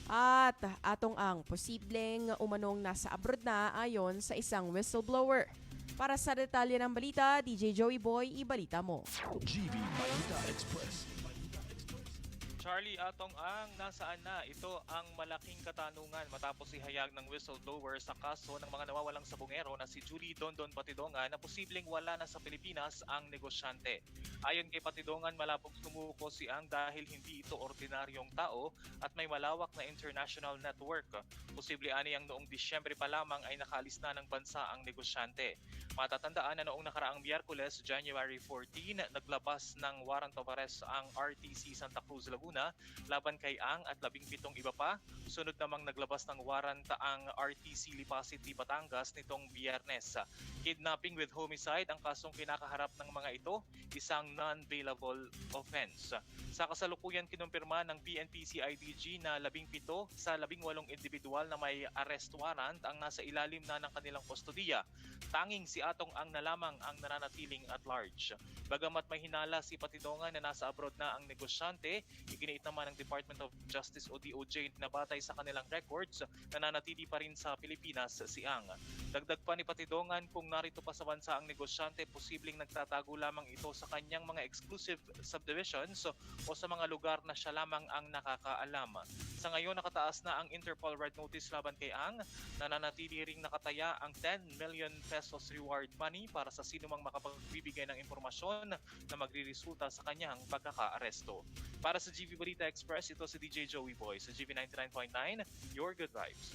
At atong ang posibleng umanong nasa abroad na ayon sa isang whistleblower. Para sa detalye ng balita, DJ Joey Boy, ibalita mo. GV Balita Express. Charlie Atong Ang, nasaan na? Ito ang malaking katanungan matapos ihayag ng whistleblower sa kaso ng mga nawawalang sabongero na si Julie Dondon Patidongan na posibleng wala na sa Pilipinas ang negosyante. Ayon kay Patidongan, malabog sumuko si Ang dahil hindi ito ordinaryong tao at may malawak na international network. Posible aniyang noong Disyembre pa lamang ay nakaalis na ng bansa ang negosyante. Matatandaan na noong nakaraang Miyerkules, January 14, naglabas ng warrant of arrest ang RTC Santa Cruz, Laguna laban kay Ang at 17 iba pa. Sunod namang naglabas ng warrant ang RTC Lipa City, Batangas nitong Biyernes. Kidnapping with homicide ang kasong kinakaharap ng mga ito, isang non-bailable offense. Sa kasalukuyan, kinumpirma ng PNP CIDG na 17 sa 18 individual na may arrest warrant ang nasa ilalim na ng kanilang kustodiya. Tanging si Atong Ang na lamang ang nananatiling at large. Bagamat may hinala si Patidongan na nasa abroad na ang negosyante, iginiit naman ng Department of Justice o DOJ na batay sa kanilang records, nananatili pa rin sa Pilipinas si Ang. Dagdag pa ni Patidongan, kung narito pa sa bansa ang negosyante, posibleng nagtatago lamang ito sa kanyang mga exclusive subdivisions o sa mga lugar na siya lamang ang nakakaalam. Sa ngayon, nakataas na ang Interpol Red Notice laban kay Ang. Nananatili ring nakataya ang 10 million pesos reward money para sa sinumang makapagbibigay ng impormasyon na magriresulta sa kanyang pagkaka-aresto. Para sa GV Balita Express, ito si DJ Joey Boy sa GV 99.9, Your Good Vibes.